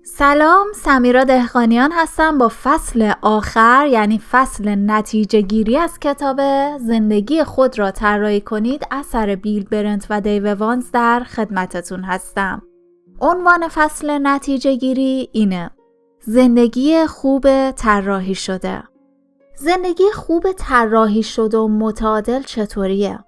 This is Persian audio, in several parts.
سلام، سمیرا دهقانیان هستم با فصل آخر یعنی فصل نتیجه گیری از کتاب زندگی خود را طراحی کنید اثر بیل برنت و دیو وانز در خدمتتون هستم. عنوان فصل نتیجه گیری اینه: زندگی خوب طراحی شده. زندگی خوب طراحی شده و متعادل چطوریه؟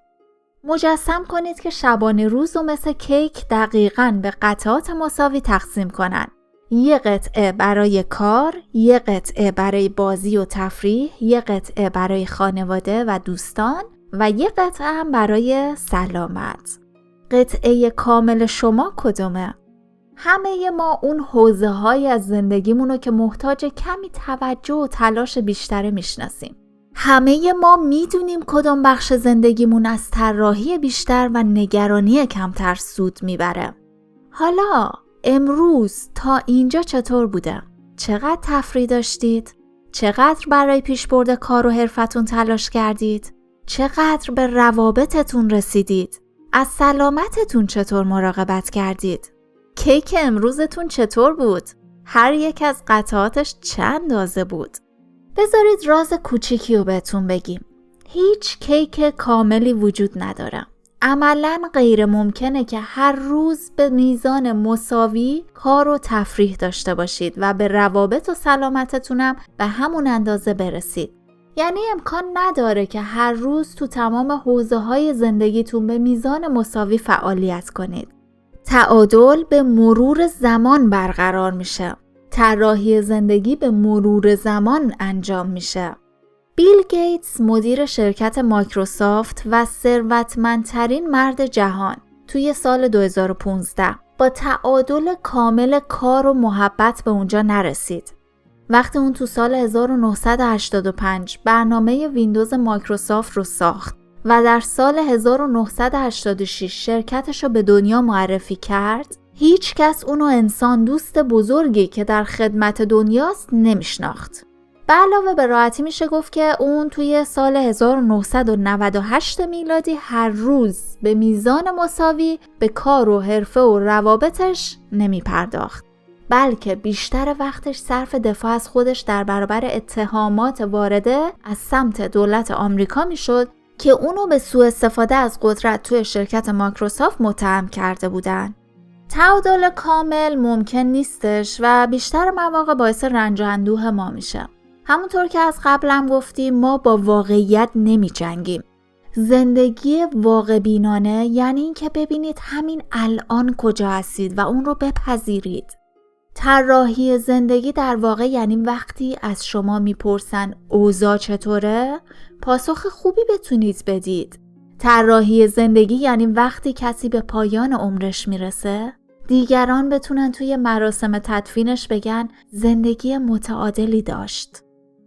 مجسم کنید که شبانه روز رو مثل کیک دقیقاً به قطعات مساوی تقسیم کنن. یه قطعه برای کار، یه قطعه برای بازی و تفریح، یه قطعه برای خانواده و دوستان و یه قطعه هم برای سلامت. قطعه کامل شما کدومه؟ همه ما اون حوزه‌های از زندگیمونو که محتاج کمی توجه و تلاش بیشتره میشناسیم. همه ما میدونیم کدوم بخش زندگیمون از طراحی بیشتر و نگرانی کمتر سود میبره. حالا امروز تا اینجا چطور بوده؟ چقدر تفریح داشتید؟ چقدر برای پیشبرد کار و حرفتون تلاش کردید؟ چقدر به روابطتون رسیدید؟ از سلامتتون چطور مراقبت کردید؟ کیک امروزتون چطور بود؟ هر یک از قطعاتش چند اندازه بود؟ بذارید راز کوچیکی رو بهتون بگیم. هیچ کیک کاملی وجود نداره. عملاً غیر ممکنه که هر روز به میزان مساوی کار و تفریح داشته باشید و به روابط و سلامتتونم به همون اندازه برسید. یعنی امکان نداره که هر روز تو تمام حوزه‌های زندگیتون به میزان مساوی فعالیت کنید. تعادل به مرور زمان برقرار میشه. طراحی زندگی به مرور زمان انجام میشه. بیل گیتس مدیر شرکت مایکروسافت و ثروتمندترین مرد جهان توی سال 2015 با تعادل کامل کار و محبت به اونجا نرسید. وقتی اون تو سال 1985 برنامه ویندوز مایکروسافت رو ساخت و در سال 1986 شرکتش رو به دنیا معرفی کرد، هیچ کس اونو انسان دوست بزرگی که در خدمت دنیاست نمیشناخت. به علاوه به راحتی میشه گفت که اون توی سال 1998 میلادی هر روز به میزان مساوی به کار و حرفه و روابطش نمی پرداخت، بلکه بیشتر وقتش صرف دفاع از خودش در برابر اتهامات وارده از سمت دولت آمریکا میشد که اونو به سوء استفاده از قدرت توی شرکت مایکروسافت متهم کرده بودن. تعادل کامل ممکن نیستش و بیشتر مواقع باعث رنج و اندوه ما میشه. همونطور که از قبلم گفتیم ما با واقعیت نمی جنگیم. زندگی واقع بینانه یعنی این که ببینید همین الان کجا هستید و اون رو بپذیرید. طراحی زندگی در واقع یعنی وقتی از شما میپرسن اوضاع چطوره، پاسخ خوبی بتونید بدید. طراحی زندگی یعنی وقتی کسی به پایان عمرش میرسه، دیگران بتونن توی مراسم تدفینش بگن زندگی متعادلی داشت.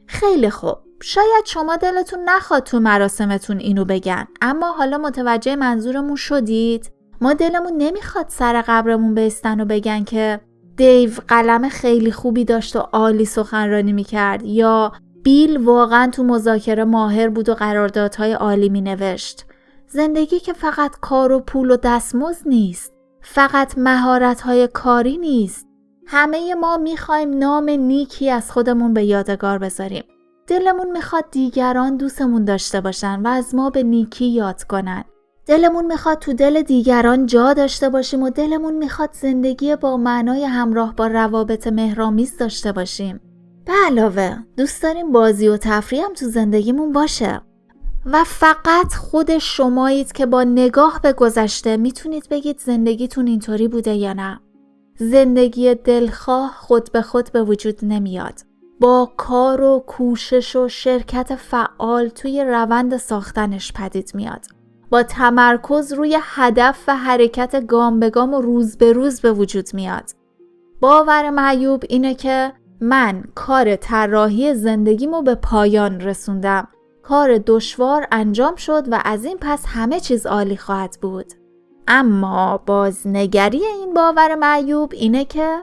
خیلی خوب، شاید شما دلتون نخواد تو مراسمتون اینو بگن، اما حالا متوجه منظورمون شدید؟ ما دلمون نمیخواد سر قبرمون بیستن و بگن که دیو قلم خیلی خوبی داشت و عالی سخنرانی میکرد، یا بیل واقعا تو مذاکره ماهر بود و قراردادهای عالی مینوشت. زندگی که فقط کار و پول و دستمزد نیست، فقط مهارت‌های کاری نیست. همه ما میخوایم نام نیکی از خودمون به یادگار بذاریم. دلمون میخواد دیگران دوستمون داشته باشن و از ما به نیکی یاد کنن. دلمون میخواد تو دل دیگران جا داشته باشیم و دلمون میخواد زندگی با معنای همراه با روابط مهرآمیز داشته باشیم. به علاوه دوست داریم بازی و تفریح هم تو زندگیمون باشه. و فقط خود شمایید که با نگاه به گذشته میتونید بگید زندگیتون اینطوری بوده یا نه. زندگی دلخواه خود به خود به وجود نمیاد. با کار و کوشش و شرکت فعال توی روند ساختنش پدید میاد. با تمرکز روی هدف و حرکت گام به گام و روز به روز به وجود میاد. باور معیوب اینه که من کار طراحی زندگیمو به پایان رسوندم. کار دشوار انجام شد و از این پس همه چیز عالی خواهد بود. اما بازنگری این باور معیوب اینه که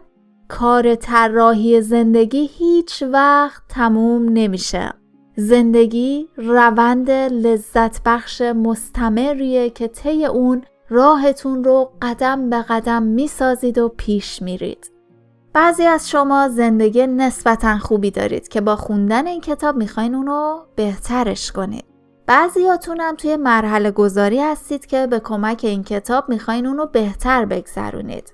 کار طراحی زندگی هیچ وقت تموم نمیشه. زندگی روند لذت بخش مستمریه که طی اون راهتون رو قدم به قدم میسازید و پیش میرید. بعضی از شما زندگی نسبتاً خوبی دارید که با خوندن این کتاب میخواین اونو بهترش کنید. بعضیاتون هم توی مرحله گذاری هستید که به کمک این کتاب میخواین اونو بهتر بگذرونید.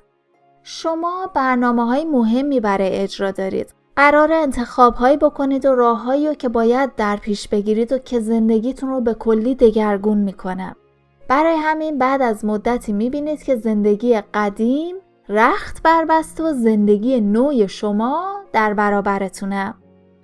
شما برنامه‌های مهمی برای اجرا دارید. قراره انتخاب‌هایی بکنید و راه‌هایی رو که باید در پیش بگیرید و که زندگیتون رو به کلی دگرگون میکنه. برای همین بعد از مدتی میبینید که زندگی قدیم رخت بربسته و زندگی نوی شما در برابرتونه.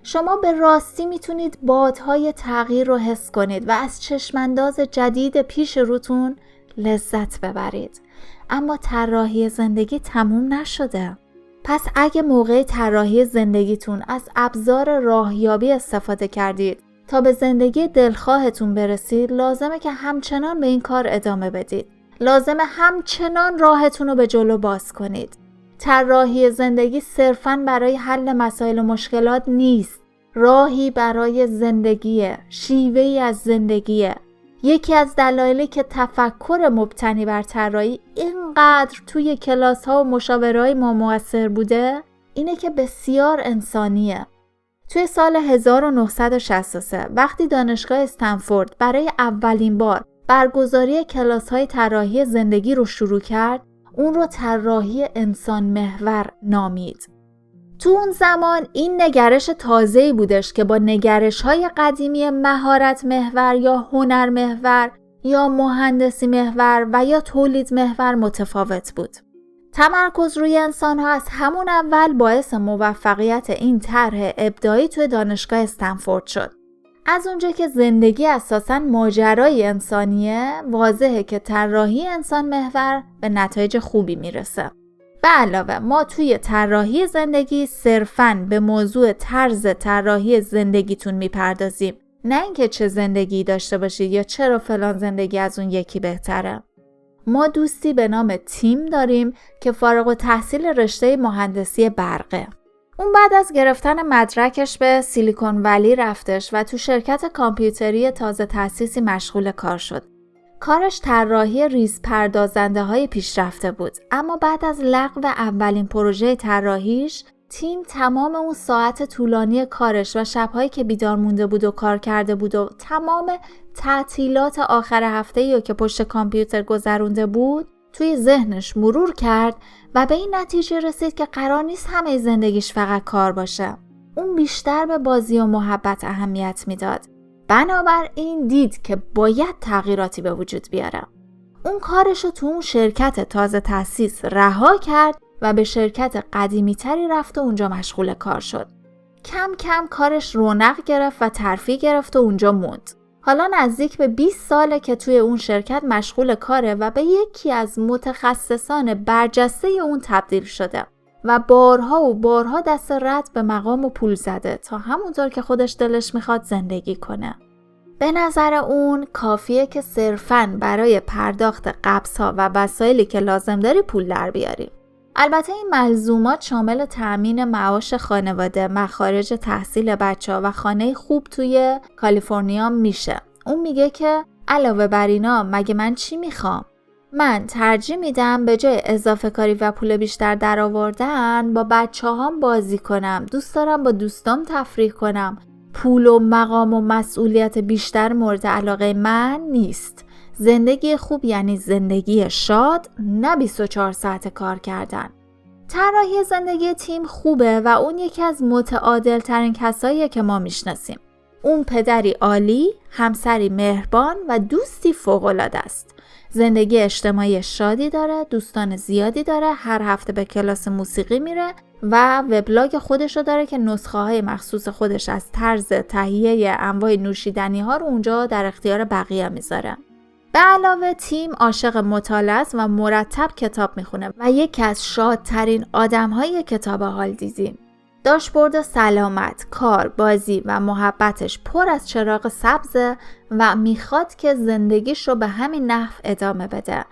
شما به راستی میتونید بادهای تغییر رو حس کنید و از چشمانداز جدید پیش روتون لذت ببرید. اما طراحی زندگی تموم نشده. پس اگه موقع طراحی زندگیتون از ابزار راهیابی استفاده کردید تا به زندگی دلخواهتون برسید، لازمه که همچنان به این کار ادامه بدید. لازمه همچنان راهتون رو به جلو باز کنید. طراحی زندگی صرفاً برای حل مسائل و مشکلات نیست. راهی برای زندگیه، شیوهی از زندگیه. یکی از دلایلی که تفکر مبتنی بر طراحی اینقدر توی کلاس‌ها و مشاوره‌های ما مؤثر بوده، اینه که بسیار انسانیه. توی سال 1963 وقتی دانشگاه استنفورد برای اولین بار برگزاری کلاس‌های طراحی زندگی رو شروع کرد، اون رو طراحی انسان محور نامید. تو اون زمان این نگرش تازه‌ای بودش که با نگرش‌های قدیمی مهارت محور یا هنر محور یا مهندسی محور و یا تولید محور متفاوت بود. تمرکز روی انسان‌ها از همون اول باعث موفقیت این طرح ابداعی توی دانشگاه استنفورد شد. از اونجا که زندگی اساساً ماجرای انسانیه، واضحه که طراحی انسان محور به نتایج خوبی میرسه. به علاوه ما توی طراحی زندگی صرفاً به موضوع طرز طراحی زندگیتون میپردازیم، نه اینکه چه زندگی داشته باشید یا چرا فلان زندگی از اون یکی بهتره. ما دوستی به نام تیم داریم که فارغ التحصیل رشته مهندسی برقه. اون بعد از گرفتن مدرکش به سیلیکون ولی رفتش و تو شرکت کامپیوتری تازه تأسیسی مشغول کار شد. کارش طراحی ریز پردازنده های پیشرفته بود، اما بعد از لغو اولین پروژه طراحیش، تیم تمام اون ساعت طولانی کارش و شب‌هایی که بیدار مونده بود و کار کرده بود و تمام تعطیلات آخر هفته‌ای رو که پشت کامپیوتر گذرونده بود توی ذهنش مرور کرد و به این نتیجه رسید که قرار نیست همه زندگیش فقط کار باشه. اون بیشتر به بازی و محبت اهمیت میداد. بنابراین دید که باید تغییراتی به وجود بیاره. اون کارشو تو اون شرکت تازه تأسیس رها کرد و به شرکت قدیمی تری رفت و اونجا مشغول کار شد. کم کم کارش رونق گرفت و ترفیع گرفت و اونجا موند. حالا نزدیک به 20 ساله که توی اون شرکت مشغول کاره و به یکی از متخصصان برجسته اون تبدیل شده و بارها و بارها دست رد به مقام و پول زده تا همونطور که خودش دلش میخواد زندگی کنه. به نظر اون کافیه که صرفاً برای پرداخت قبض‌ها و وسایلی که لازم داری پول در بیاری. البته این ملزومات شامل تأمین معاش خانواده، مخارج تحصیل بچه‌ها و خانه خوب توی کالیفرنیا میشه. اون میگه که علاوه بر اینا مگه من چی میخوام؟ من ترجیح میدم به جای اضافه کاری و پول بیشتر در آوردن با بچه‌هام بازی کنم. دوست دارم با دوستام تفریح کنم. پول و مقام و مسئولیت بیشتر مورد علاقه من نیست. زندگی خوب یعنی زندگی شاد، نه 24 ساعت کار کردن. طراحی زندگی تیم خوبه و اون یکی از متعادل ترین کساییه که ما میشناسیم. اون پدری عالی، همسری مهربان و دوستی فوق‌العاده است. زندگی اجتماعی شادی داره، دوستان زیادی داره، هر هفته به کلاس موسیقی میره و وبلاگ خودشو داره که نسخه های مخصوص خودش از طرز تهیه انواع نوشیدنی ها رو اونجا در اختیار بقیه میذاره. به علاوه تیم عاشق مطالعه است و مرتب کتاب میخونه و یکی از شادترین آدم‌های کتاب حال دیدیم. داشبورد سلامت، کار، بازی و محبتش پر از چراغ سبزه و میخواد که زندگیش رو به همین نحو ادامه بده.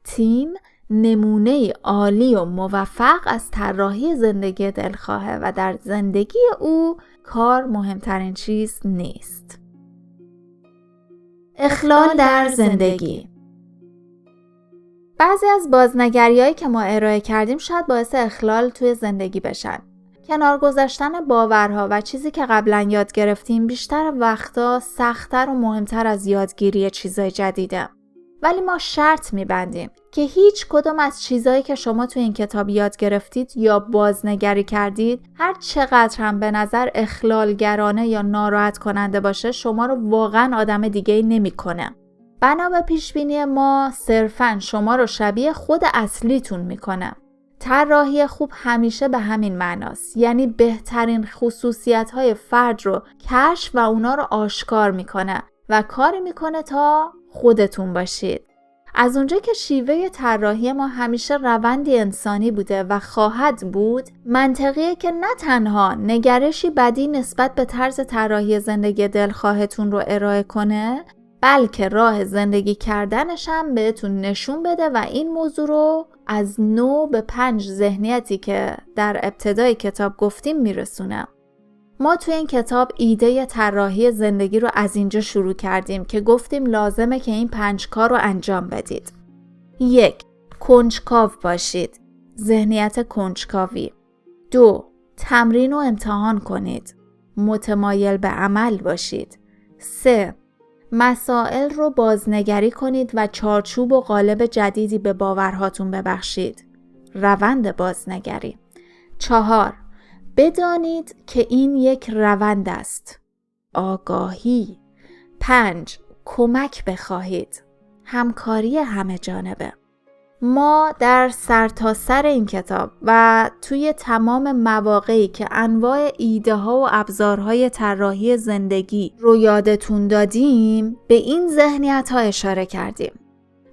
تیم نمونه عالی و موفق از طراحی زندگی دلخواهه و در زندگی او کار مهمترین چیز نیست. اخلال در زندگی. بعضی از بازنگری‌هایی که ما ارائه کردیم شاید باعث اخلال توی زندگی بشن. کنار گذاشتن باورها و چیزی که قبلا یاد گرفتیم بیشتر وقتا سخت‌تر و مهمتر از یادگیری چیزای جدیده. ولی ما شرط می‌بندیم که هیچ کدوم از چیزایی که شما تو این کتاب یاد گرفتید یا بازنگری کردید هر چقدر هم به نظر اخلالگرانه یا ناراحت کننده باشه شما رو واقعا آدم دیگه‌ای نمی‌کنه. بنا به پیشبینی ما صرفاً شما رو شبیه خود اصلیتون می‌کنه. طراحی خوب همیشه به همین معناست، یعنی بهترین خصوصیت‌های فرد رو کشف و اونا رو آشکار می‌کنه و کاری می‌کنه تا خودتون باشید. از اونجا که شیوه طراحی ما همیشه روندی انسانی بوده و خواهد بود، منطقیه که نه تنها نگرشی بدی نسبت به طرز طراحی زندگی دلخواهتون رو ارائه کنه، بلکه راه زندگی کردنش هم بهتون نشون بده و این موضوع رو از 9 به 5 ذهنیتی که در ابتدای کتاب گفتیم میرسونه. ما توی این کتاب ایده طراحی زندگی رو از اینجا شروع کردیم که گفتیم لازمه که این 5 کار رو انجام بدید. 1. کنجکاو باشید. ذهنیت کنجکاوی. 2. تمرین و امتحان کنید. متمایل به عمل باشید. 3. مسائل رو بازنگری کنید و چارچوب و قالب جدیدی به باورهاتون ببخشید. روند بازنگری. 4. بدانید که این یک روند است. آگاهی. 5. کمک بخواهید. همکاری همه جانبه. ما در سرتاسر این کتاب و توی تمام مواقعی که انواع ایده ها و ابزارهای طراحی زندگی رو یادتون دادیم به این ذهنیت ها اشاره کردیم.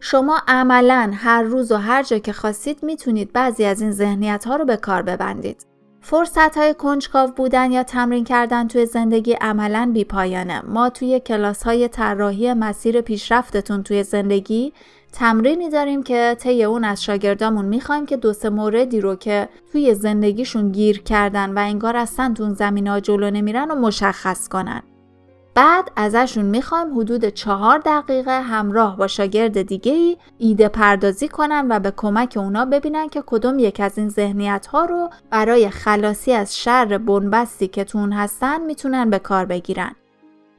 شما عملاً هر روز و هر جا که خواستید میتونید بعضی از این ذهنیت ها رو به کار ببندید. فرصت های کنجکاو بودن یا تمرین کردن توی زندگی عملاً بی پایانه. ما توی کلاس های طراحی مسیر پیشرفتتون توی زندگی تمرینی داریم که طی اون از شاگردامون میخوایم که 2-3 موردی رو که توی زندگیشون گیر کردن و انگار اصلا تو اون زمینه‌ها جلو نمیرن و مشخص کنن. بعد ازشون میخوایم حدود 4 دقیقه همراه با شاگرد دیگه‌ای ایده پردازی کنن و به کمک اونا ببینن که کدوم یک از این ذهنیت‌ها رو برای خلاصی از شر بنبستی که تو اون هستن میتونن به کار بگیرن.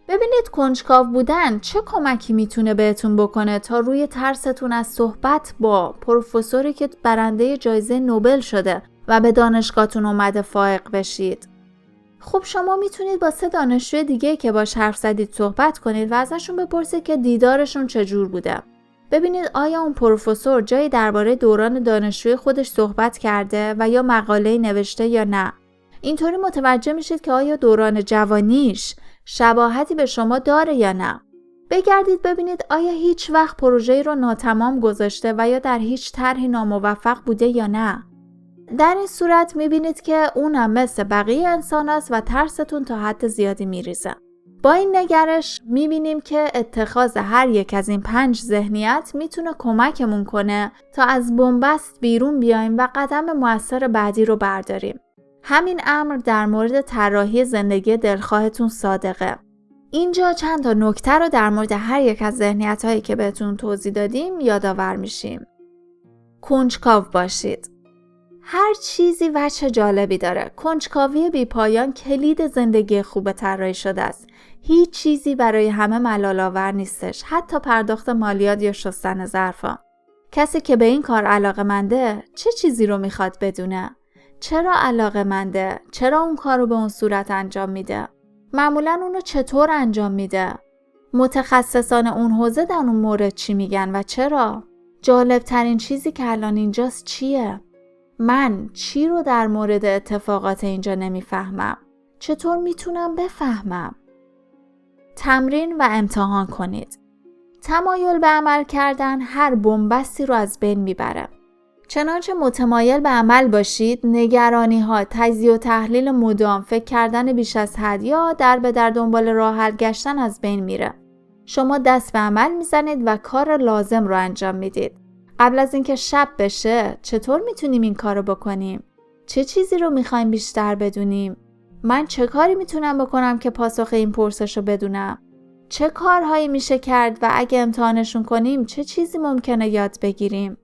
ببینید کنجکاو بودن چه کمکی میتونه بهتون بکنه تا روی ترستون از صحبت با پروفسوری که برنده جایزه نوبل شده و به دانشگاهتون اومده فائق بشید. خب شما میتونید با 3 دانشجوی دیگه که باش حرف زدید صحبت کنید و ازشون بپرسید که دیدارشون چجور بوده. ببینید آیا اون پروفسور جایی درباره دوران دانشجویی خودش صحبت کرده و یا مقاله نوشته یا نه. اینطوری متوجه میشید که آیا دوران جوانیش شباهتی به شما داره یا نه. بگردید ببینید آیا هیچ وقت پروژه‌ای رو ناتمام گذاشته و یا در هیچ طرحی ناموفق بوده یا نه. در این صورت میبینید که اونم مثل بقیه انسان است و ترستون تا حد زیادی میریزه. با این نگرش میبینیم که اتخاذ هر یک از این 5 ذهنیت میتونه کمکمون کنه تا از بنبست بیرون بیایم و قدم مؤثر بعدی رو برداریم. همین امر در مورد طراحی زندگی دلخواهتون صادقه. اینجا چند تا نکته رو در مورد هر یک از ذهنیت‌هایی که بهتون توضیح دادیم یادآور میشیم. کنجکاو باشید. هر چیزی وجه جالبی داره. کنجکاوی بی‌پایان کلید زندگی خوب طراحی شده است. هیچ چیزی برای همه ملال‌آور نیستش، حتی پرداخت مالیات یا شستن ظرفا. کسی که به این کار علاقه‌منده چه چیزی رو میخواد بدونه؟ چرا علاقه‌منده؟ چرا اون کار رو به اون صورت انجام میده؟ معمولاً اونو چطور انجام میده؟ متخصصان اون حوزه در اون مورد چی میگن و چرا؟ جالب ترین چیزی که الان اینجاست چیه؟ من چی رو در مورد اتفاقات اینجا نمیفهمم؟ چطور میتونم بفهمم؟ تمرین و امتحان کنید. تمایل به عمل کردن هر بنبستی رو از بین میبره. چنانچه متمایل به عمل باشید، نگرانی ها، تجزیه و تحلیل مدام، فکر کردن بیش از حد یا در به در دنبال راه حل گشتن از بین میره. شما دست به عمل میزنید و کار لازم رو انجام میدید. قبل از اینکه شب بشه چطور میتونیم این کارو بکنیم؟ چه چیزی رو میخوایم بیشتر بدونیم؟ من چه کاری میتونم بکنم که پاسخ این پرسش رو بدونم؟ چه کارهایی میشه کرد و اگه امتحانشون کنیم چه چیزی ممکنه یاد بگیریم؟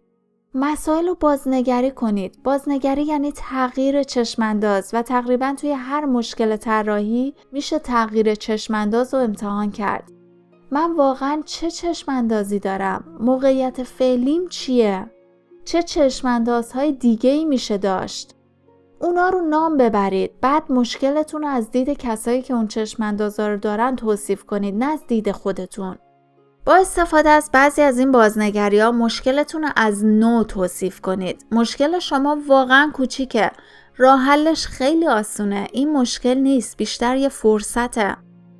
مسائل رو بازنگری کنید. بازنگری یعنی تغییر چشمانداز و تقریبا توی هر مشکل طراحی میشه تغییر چشمانداز رو امتحان کرد. من واقعا چه چشماندازی دارم؟ موقعیت فعلیم چیه؟ چه چشماندازهای دیگه‌ای میشه داشت؟ اونا رو نام ببرید. بعد مشکلتون رو از دید کسایی که اون چشماندازا رو دارن توصیف کنید، نه از دید خودتون. با استفاده از بعضی از این بازنگری‌ها مشکلتون رو از نو توصیف کنید. مشکل شما واقعا کوچیکه. راه حلش خیلی آسونه. این مشکل نیست، بیشتر یه فرصته.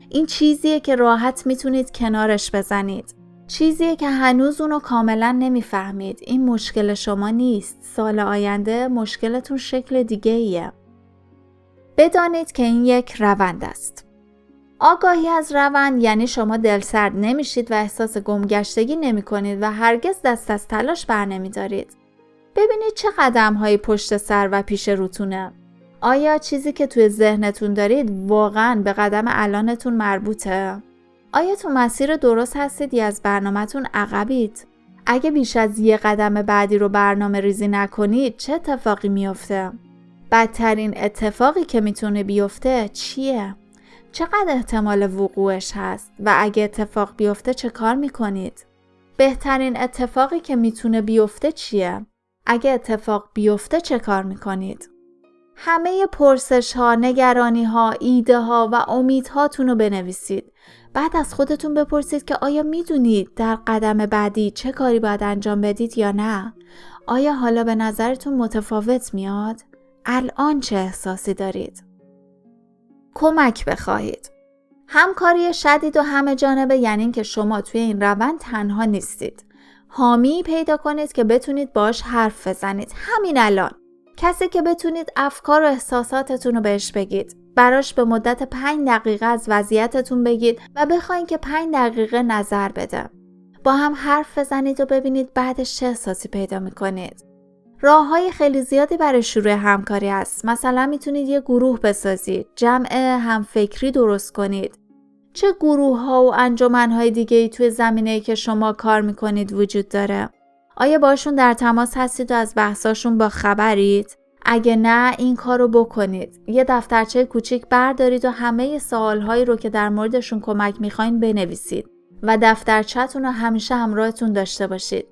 این چیزیه که راحت میتونید کنارش بزنید. چیزیه که هنوز اونو کاملا نمیفهمید. این مشکل شما نیست. سال آینده مشکلتون شکل دیگه ایه. بدانید که این یک روند است. آگاهی از روند یعنی شما دلسرد نمیشید و احساس گمگشتگی نمی کنید و هرگز دست از تلاش بر نمی دارید. ببینید چه قدم‌هایی پشت سر و پیش روتونه. آیا چیزی که توی ذهنتون دارید واقعاً به قدم الانتون مربوطه؟ آیا تو مسیر درست هستید یا از برنامه‌تون عقبید؟ اگه بیش از یه قدم بعدی رو برنامه ریزی نکنید چه اتفاقی میفته؟ بدترین اتفاقی که میتونه بیفته چیه؟ چقدر احتمال وقوعش هست و اگه اتفاق بیفته چه کار میکنید؟ بهترین اتفاقی که میتونه بیفته چیه؟ اگه اتفاق بیفته چه کار میکنید؟ همه پرسش ها، نگرانی ها، ایده ها و امیدهاتون رو بنویسید. بعد از خودتون بپرسید که آیا میدونید در قدم بعدی چه کاری باید انجام بدید یا نه؟ آیا حالا به نظرتون متفاوت میاد؟ الان چه احساسی دارید؟ کمک بخواهید. همکاری شدید و همه جانبه یعنی این که شما توی این روند تنها نیستید. حامی پیدا کنید که بتونید باش حرف بزنید. همین الان. کسی که بتونید افکار و احساساتتون رو بهش بگید. براش به مدت 5 دقیقه از وضعیتتون بگید و بخواید که 5 دقیقه نظر بده. با هم حرف بزنید و ببینید بعدش چه احساسی پیدا میکنید. راه‌های خیلی زیادی برای شروع همکاری هست. مثلا میتونید یه گروه بسازید، جمع همفکری درست کنید. چه گروه‌ها و انجمن‌های دیگه‌ای توی زمینه‌ای که شما کار میکنید وجود داره؟ آیا باشون در تماس هستید و از بحثاشون با خبرید؟ اگه نه این کارو بکنید. یه دفترچه کوچیک بردارید و همه سوال‌هایی رو که در موردشون کمک میخواین بنویسید و دفترچه‌تون رو همیشه همراهتون داشته باشید.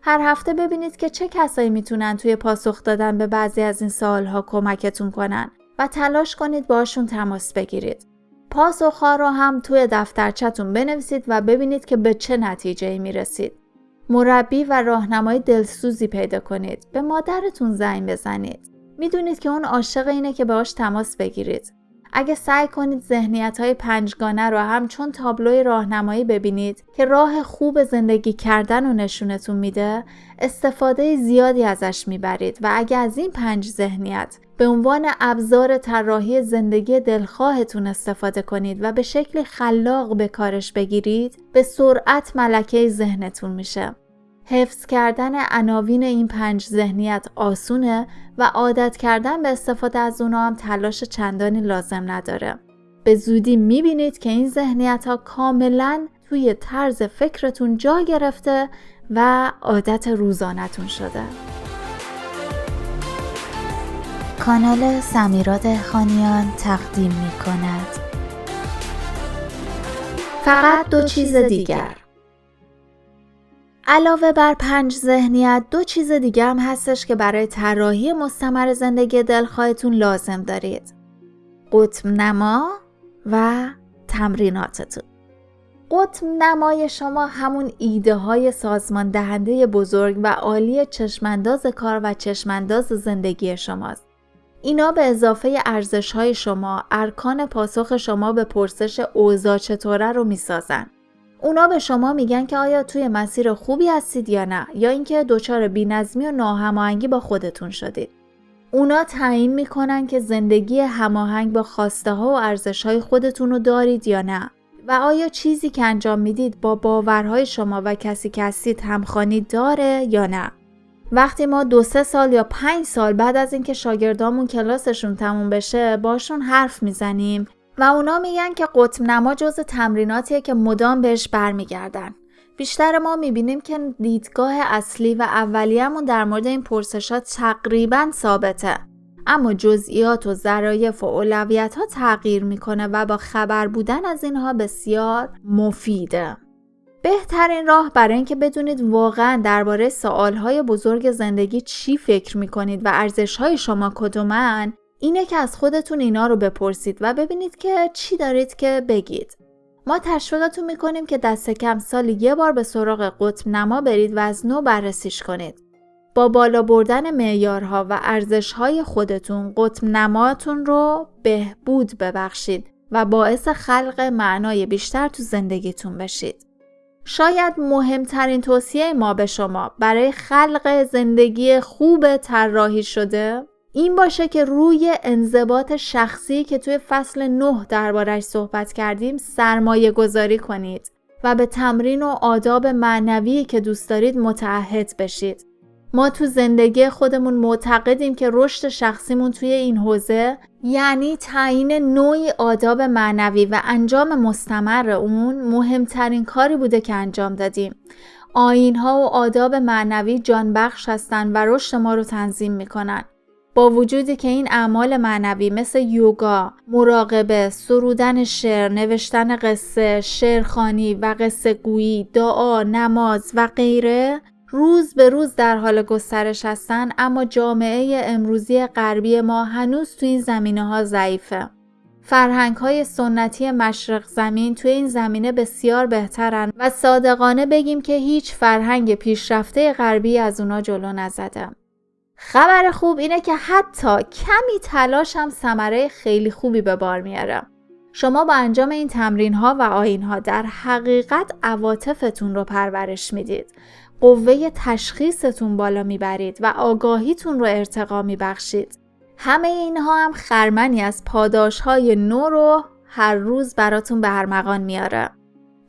هر هفته ببینید که چه کسایی میتونن توی پاسخ دادن به بعضی از این سوال‌ها کمکتون کنن و تلاش کنید باشون تماس بگیرید. پاسخ‌ها رو هم توی دفترچه‌تون بنویسید و ببینید که به چه نتیجه‌ای میرسید. مربی و راهنمای دلسوزی پیدا کنید. به مادرتون زنگ بزنید. میدونید که اون عاشق اینه که باهاش تماس بگیرید. اگه سعی کنید ذهنیت‌های 5گانه رو همچون تابلوی راهنمایی ببینید که راه خوب زندگی کردن رو نشونتون میده، استفاده زیادی ازش میبرید و اگه از این 5 ذهنیت به عنوان ابزار طراحی زندگی دلخواهتون استفاده کنید و به شکل خلاق به کارش بگیرید، به سرعت ملکه ذهنتون میشه. حفظ کردن عناوین این 5 ذهنیت آسونه و عادت کردن به استفاده از اونا هم تلاش چندانی لازم نداره. به زودی میبینید که این ذهنیت ها کاملا توی طرز فکرتون جا گرفته و عادت روزانه‌تون شده. کانال سمیرا دهقانیان تقدیم می‌کند. فقط 2 چیز دیگر. علاوه بر 5 ذهنیت 2 چیز دیگه هم هستش که برای طراحی مستمر زندگی دلخواهتون لازم دارید. قطب نما و تمریناتتون. قطب نمای شما همون ایده های سازمان دهنده بزرگ و عالی چشمانداز کار و چشمانداز زندگی شماست. اینا به اضافه ارزش های شما، ارکان پاسخ شما به پرسش اوضاع چطوره رو میسازن. اونا به شما میگن که آیا توی مسیر خوبی هستید یا نه، یا اینکه دچار بی‌نظمی و ناهماهنگی با خودتون شدید. اونا تعیین میکنن که زندگی هماهنگ با خواسته ها و ارزش های خودتون رو دارید یا نه و آیا چیزی که انجام میدید با باورهای شما و کسی که هستید همخوانی داره یا نه. وقتی ما 2-3 سال یا 5 سال بعد از اینکه شاگردامون کلاسشون تموم بشه باشون حرف میزنیم و اونا میگن که قطب نما جزء تمریناتیه که مدام بهش برمیگردن. بیشتر ما میبینیم که دیدگاه اصلی و اولیه‌مون در مورد این پرسش‌ها تقریباً ثابته. اما جزئیات و ظرایف و اولویت‌ها تغییر میکنه و با خبر بودن از اینها بسیار مفیده. بهترین راه برای اینکه بدونید واقعاً درباره سوالهای بزرگ زندگی چی فکر میکنید و ارزش‌های شما کدومن، اینه که از خودتون اینا رو بپرسید و ببینید که چی دارید که بگید. ما تشویقتون میکنیم که دست کم سالی یه بار به سراغ قطب نما برید و از نو بررسیش کنید. با بالا بردن معیارها و ارزش‌های خودتون قطب نماتون رو بهبود ببخشید و باعث خلق معنای بیشتر تو زندگیتون بشید. شاید مهمترین توصیه ما به شما برای خلق زندگی خوب طراحی شده این باشه که روی انضباط شخصی که توی فصل 9 درباره‌اش صحبت کردیم سرمایه گذاری کنید و به تمرین و آداب معنوی که دوست دارید متعهد بشید. ما تو زندگی خودمون معتقدیم که رشد شخصیمون توی این حوزه یعنی تعیین نوعی آداب معنوی و انجام مستمر اون مهمترین کاری بوده که انجام دادیم. آیین‌ها و آداب معنوی جانبخش هستن و رشد ما رو تنظیم میکنن. با وجودی که این اعمال معنوی مثل یوگا، مراقبه، سرودن شعر، نوشتن قصه، شعرخوانی و قصه گویی، دعا، نماز و غیره روز به روز در حال گسترش هستن، اما جامعه امروزی غربی ما هنوز توی این زمینه‌ها ضعیفه. فرهنگ‌های سنتی مشرق زمین توی این زمینه بسیار بهترن و صادقانه بگیم که هیچ فرهنگ پیشرفته غربی از اونا جلو نزده. خبر خوب اینه که حتی کمی تلاش هم ثمره خیلی خوبی به بار میاره. شما با انجام این تمرین‌ها و آیین‌ها در حقیقت عواطفتون رو پرورش میدید. قوه تشخیصتون بالا میبرید و آگاهیتون رو ارتقا میبخشید. همه اینها هم خرمنی از پاداش‌های نو رو هر روز براتون به ارمغان میاره.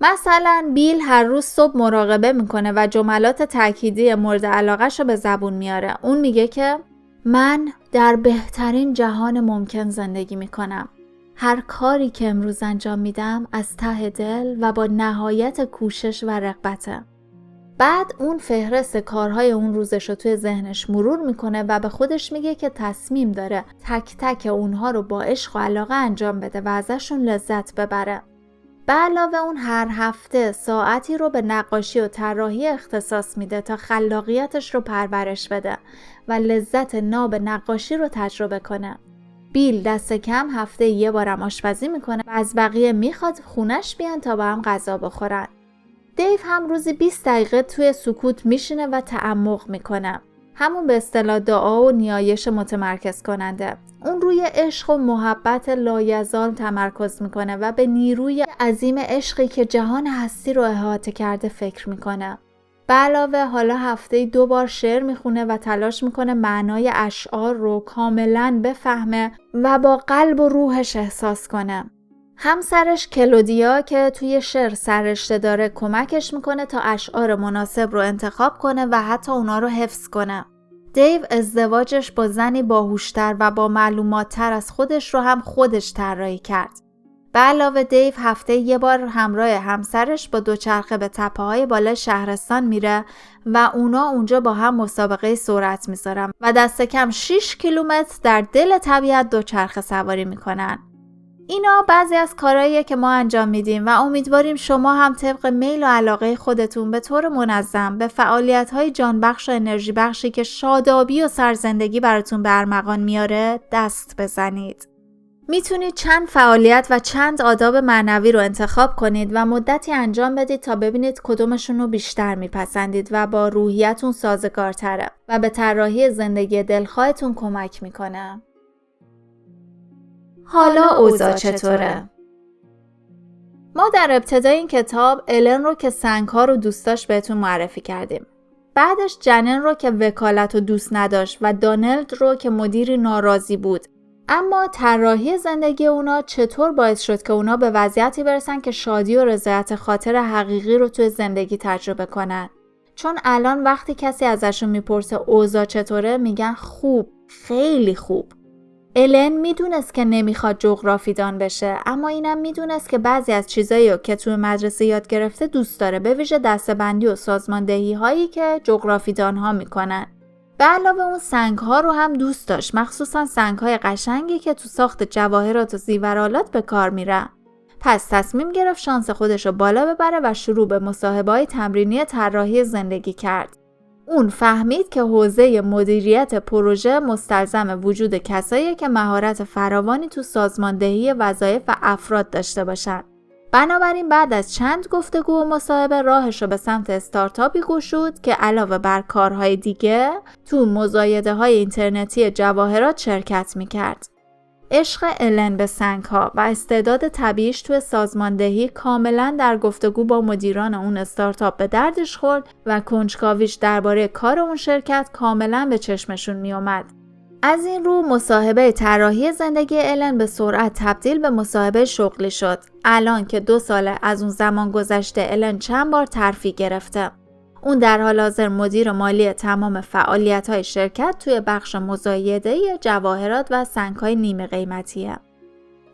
مثلا بیل هر روز صبح مراقبه میکنه و جملات تأکیدی مورد علاقه‌شو به زبون میاره. اون میگه که من در بهترین جهان ممکن زندگی میکنم. هر کاری که امروز انجام میدم از ته دل و با نهایت کوشش و رغبته. بعد اون فهرست کارهای اون روزش رو توی ذهنش مرور میکنه و به خودش میگه که تصمیم داره تک تک اونها رو با عشق و علاقه انجام بده و ازشون لذت ببره. به علاوه اون هر هفته ساعتی رو به نقاشی و طراحی اختصاص میده تا خلاقیتش رو پرورش بده و لذت ناب نقاشی رو تجربه کنه. بیل دست کم هفته یه بارم آشپزی میکنه و از بقیه میخواد خونش بیان تا با هم غذا بخورن. دیو هم روزی 20 دقیقه توی سکوت میشینه و تعمق میکنه. همون به اصطلاح دعا و نیایش متمرکز کننده. اون روی عشق و محبت لایزال تمرکز میکنه و به نیروی عظیم عشقی که جهان هستی رو احاطه کرده فکر میکنه. به علاوه حالا هفته 2 بار شعر میخونه و تلاش میکنه معنای اشعار رو کاملاً بفهمه و با قلب و روحش احساس کنه. همسرش کلودیا که توی شعر سررشته داره کمکش میکنه تا اشعار مناسب رو انتخاب کنه و حتی اونا رو حفظ کنه. دیو ازدواجش با زنی باهوشتر و با معلومات‌تر از خودش رو هم خودش طراحی کرد. به علاوه دیو هفته یه بار همراه همسرش با دوچرخه به تپه‌های بالای شهرستان میره و اونا اونجا با هم مسابقه سرعت میذارن و دست کم 6 کیلومتر در دل طبیعت دوچرخه سواری میکنن. اینا بعضی از کارهاییه که ما انجام میدیم و امیدواریم شما هم طبق میل و علاقه خودتون به طور منظم به فعالیت‌های جانبخش و انرژی بخشی که شادابی و سرزندگی براتون به ارمغان میاره دست بزنید. میتونید چند فعالیت و چند آداب معنوی رو انتخاب کنید و مدتی انجام بدید تا ببینید کدومشون رو بیشتر میپسندید و با روحیتون سازگارتره و به طراحی زندگی دلخواهتون کمک میکنه. حالا اوضاع چطوره؟ ما در ابتدای این کتاب الن رو که سنگ‌ها رو دوست داشت بهتون معرفی کردیم. بعدش جنن رو که وکالت رو دوست نداشت و دانلد رو که مدیری ناراضی بود. اما طراحی زندگی اونا چطور باعث شد که اونا به وضعیتی برسن که شادی و رضایت خاطر حقیقی رو توی زندگی تجربه کنن. چون الان وقتی کسی ازشون میپرسه اوضاع چطوره میگن خوب، خیلی خوب. الن میدونست که نمیخواد جغرافیدان بشه، اما اینم میدونست که بعضی از چیزایی که توی مدرسه یاد گرفته دوست داره، به ویژه دسته‌بندی و سازماندهی هایی که جغرافیدان ها میکنن. به علاوه اون سنگ ها رو هم دوست داشت، مخصوصا سنگ های قشنگی که تو ساخت جواهرات و زیورآلات به کار میرن. پس تصمیم گرفت شانس خودش رو بالا ببره و شروع به مصاحبه‌های تمرینی طراحی زندگی کرد. اون فهمید که حوزه مدیریت پروژه مستلزم وجود کسایی که مهارت فراوانی تو سازماندهی وظایف و افراد داشته باشن. بنابراین بعد از چند گفتگو و مصاحبه راهش رو به سمت استارتاپی گشود که علاوه بر کارهای دیگه تو مزایده‌های اینترنتی جواهرات شرکت می‌کرد. عشق الن به سنگ‌ها و استعداد طبیعیش توی سازماندهی کاملاً در گفتگو با مدیران اون استارتاپ به دردش خورد و کنجکاویش درباره کار اون شرکت کاملاً به چشمشون میومد. از این رو مصاحبه طراحی زندگی الن به سرعت تبدیل به مصاحبه شغلی شد. الان که 2 ساله از اون زمان گذشته، الن چند بار ترفیع گرفته. اون در حال حاضر مدیر مالی تمام فعالیت‌های شرکت توی بخش مزایده جواهرات و سنگ‌های نیمه قیمتیه.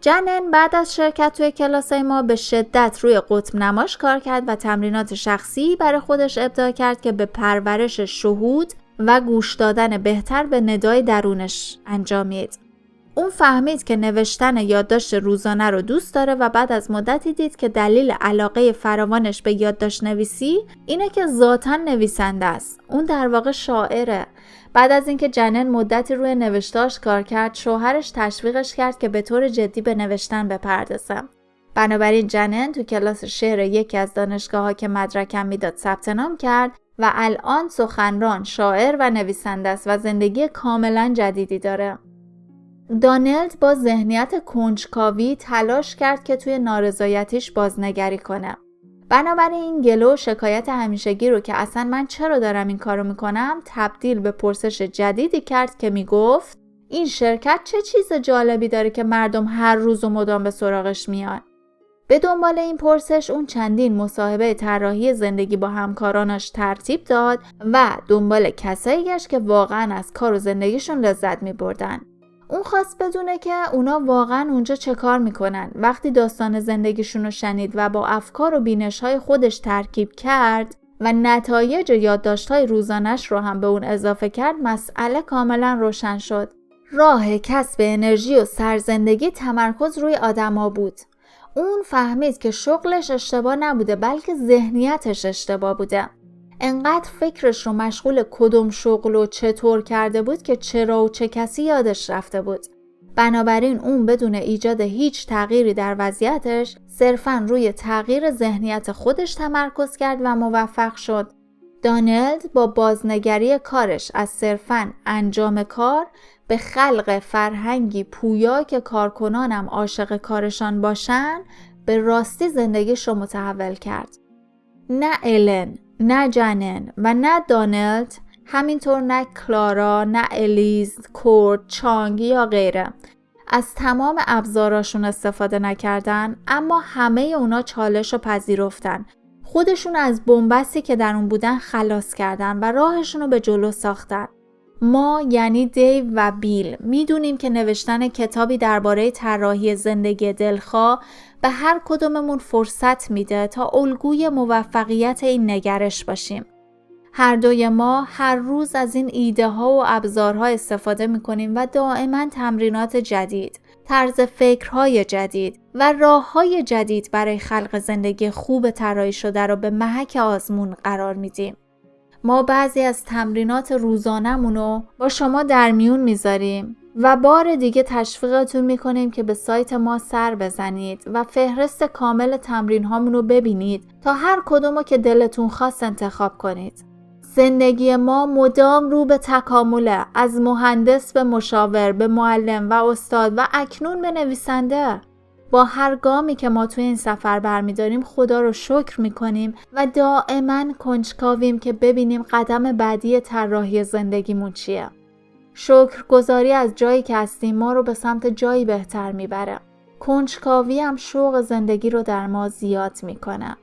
جنن بعد از شرکت توی کلاسای ما به شدت روی قطب نماش کار کرد و تمرینات شخصی برای خودش ابداع کرد که به پرورش شهود و گوش دادن بهتر به ندای درونش انجامید. اون فهمید که نوشتن یادداشت روزانه رو دوست داره و بعد از مدتی دید که دلیل علاقه فراوانش به یادداشت نویسی اینه که ذاتاً نویسنده است. اون در واقع شاعره. بعد از اینکه جنن مدتی روی نوشتاش کار کرد، شوهرش تشویقش کرد که به طور جدی به نوشتن بپردازه. بنابراین جنن تو کلاس شعر یکی از دانشگاه‌ها که مدرکم میداد ثبت نام کرد و الان سخنران، شاعر و نویسنده است و زندگی کاملاً جدیدی داره. دانلد با ذهنیت کنجکاوی تلاش کرد که توی نارضایتیش بازنگری کنه. بنابراین این گلو و شکایت همیشگی رو که اصلا من چرا دارم این کارو میکنم تبدیل به پرسش جدیدی کرد که میگفت این شرکت چه چیز جالبی داره که مردم هر روز و مدام به سراغش میان. به دنبال این پرسش اون چندین مصاحبه طراحی زندگی با همکارانش ترتیب داد و دنبال کسایی گشت که واقعا از کار و زندگیشون لذت میبردن. اون خواست بدونه که اونا واقعا اونجا چه کار میکنن. وقتی داستان زندگیشون رو شنید و با افکار و بینش‌های خودش ترکیب کرد و نتایج یادداشت‌های روزانش رو هم به اون اضافه کرد، مسئله کاملا روشن شد. راه کسب انرژی و سرزندگی تمرکز روی آدما بود. اون فهمید که شغلش اشتباه نبوده، بلکه ذهنیتش اشتباه بوده. انقدر فکرش رو مشغول کدوم شغل و چطور کرده بود که چرا و چه کسی یادش رفته بود. بنابراین اون بدون ایجاد هیچ تغییری در وضعیتش صرفاً روی تغییر ذهنیت خودش تمرکز کرد و موفق شد. دانلد با بازنگری کارش از صرفاً انجام کار به خلق فرهنگی پویا که کارکنانم عاشق کارشان باشن، به راستی زندگیش رو متحول کرد. نه الن، نه جنن و نه دانلد، همینطور نه کلارا، نه الیز، کورت، چانگ یا غیره از تمام ابزاراشون استفاده نکردن، اما همه اونا چالش رو پذیرفتن. خودشون از بنبستی که در اون بودن خلاص کردن و راهشون رو به جلو ساختن. ما یعنی دیو و بیل میدونیم که نوشتن کتابی درباره طراحی زندگی دلخواه به هر کدوممون فرصت میده تا الگوی موفقیت این نگرش باشیم. هر دوی ما هر روز از این ایده ها و ابزارها استفاده میکنیم و دائما تمرینات جدید، طرز فکرهای جدید و راههای جدید برای خلق زندگی خوب طراحی شده رو به محک آزمون قرار میدیم. ما بعضی از تمرینات روزانمون رو با شما در میون میذاریم و بار دیگه تشویقتون میکنیم که به سایت ما سر بزنید و فهرست کامل تمرین هامون رو ببینید تا هر کدومو که دلتون خواست انتخاب کنید. زندگی ما مدام رو به تکامله، از مهندس به مشاور به معلم و استاد و اکنون به نویسنده. با هر گامی که ما توی این سفر برمیداریم خدا رو شکر میکنیم و دائما کنجکاویم که ببینیم قدم بعدی طراحی زندگیمون چیه. شکرگزاری از جایی که هستیم ما رو به سمت جایی بهتر میبره. کنجکاوی هم شوق زندگی رو در ما زیاد میکنه.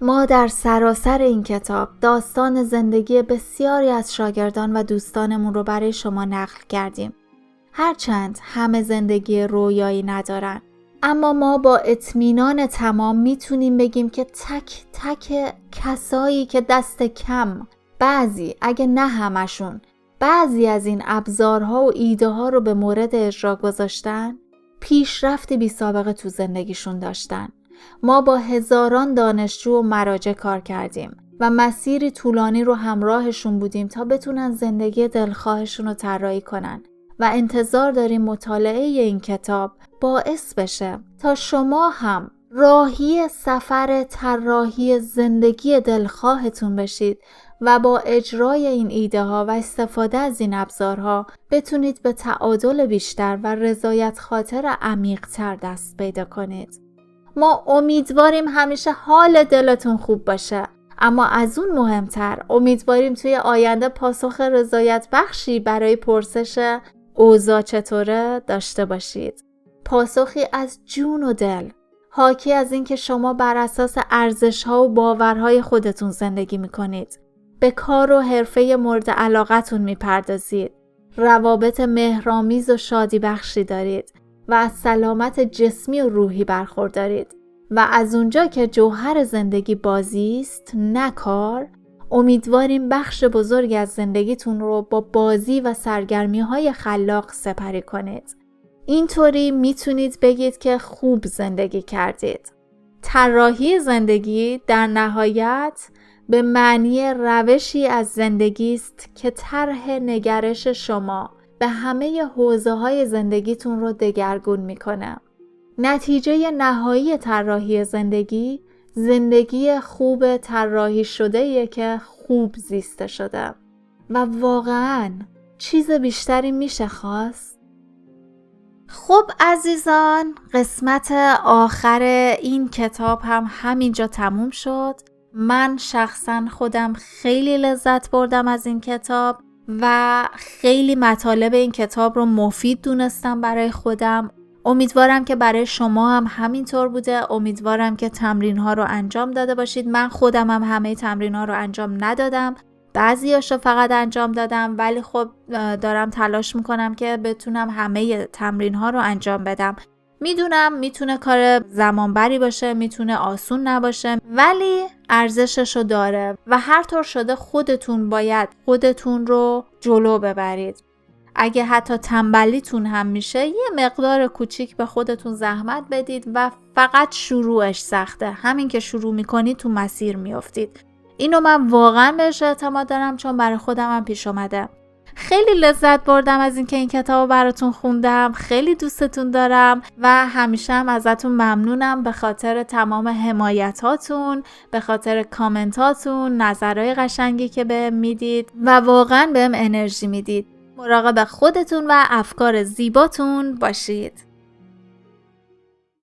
ما در سراسر این کتاب داستان زندگی بسیاری از شاگردان و دوستانمون رو برای شما نقل کردیم. هرچند همه زندگی رویایی ندارن، اما ما با اطمینان تمام میتونیم بگیم که تک تک کسایی که دست کم، بعضی اگه نه همشون، بعضی از این ابزارها و ایده ها رو به مورد اجرا گذاشتن، پیشرفتی بی سابقه تو زندگیشون داشتن. ما با هزاران دانشجو و مراجع کار کردیم و مسیری طولانی رو همراهشون بودیم تا بتونن زندگی دلخواهشون رو طراحی کنن و انتظار داریم مطالعه این کتاب باعث بشه تا شما هم راهی سفر طراحی زندگی دلخواهتون بشید و با اجرای این ایده ها و استفاده از این ابزارها بتونید به تعادل بیشتر و رضایت خاطر عمیق تر دست پیدا کنید. ما امیدواریم همیشه حال دلتون خوب باشه، اما از اون مهمتر امیدواریم توی آینده پاسخ رضایت بخشی برای پرسش اوضاع چطوره داشته باشید. پاسخی از جون و دل، حاکی از این که شما بر اساس ارزش‌ها و باورهای خودتون زندگی می‌کنید، به کار و حرفه مورد علاقتون می‌پردازید، روابط مهرآمیز و شادی بخشی دارید و از سلامت جسمی و روحی برخوردارید و از اونجا که جوهر زندگی بازی است نه کار، امیدواریم بخش بزرگی از زندگیتون رو با بازی و سرگرمی‌های خلاق سپری کنید. اینطوری میتونید بگید که خوب زندگی کردید. طراحی زندگی در نهایت به معنی روشی از زندگی است که طرح نگرش شما به همه حوزه‌های زندگیتون رو دگرگون میکنه. نتیجه نهایی طراحی زندگی، زندگی خوب طراحی شده‌ایه که خوب زیسته شده. و واقعاً چیز بیشتری میشه خواست؟ خب عزیزان، قسمت آخر این کتاب هم همینجا تموم شد. من شخصاً خودم خیلی لذت بردم از این کتاب و خیلی مطالب این کتاب رو مفید دونستم برای خودم. امیدوارم که برای شما هم همینطور بوده. امیدوارم که تمرین ها رو انجام داده باشید. من خودم هم همه تمرین ها رو انجام ندادم، بعضیاشو فقط انجام دادم، ولی خب دارم تلاش میکنم که بتونم همه تمرین ها رو انجام بدم. میدونم میتونه کار زمانبری باشه، میتونه آسون نباشه، ولی ارزششو داره و هر طور شده خودتون باید خودتون رو جلو ببرید. اگه حتی تنبلیتون هم میشه، یه مقدار کوچیک به خودتون زحمت بدید و فقط شروعش سخته. همین که شروع میکنید تو مسیر میافتید. اینو من واقعا بهش اعتماد دارم، چون برای خودم هم پیش اومده. خیلی لذت بردم از اینکه این کتابو براتون خوندم. خیلی دوستتون دارم و همیشه هم ازتون ممنونم به خاطر تمام حمایتاتون، به خاطر کامنتاتون، نظرهای قشنگی که بهم میدید و واقعا بهم انرژی میدید. مراقب خودتون و افکار زیباتون باشید.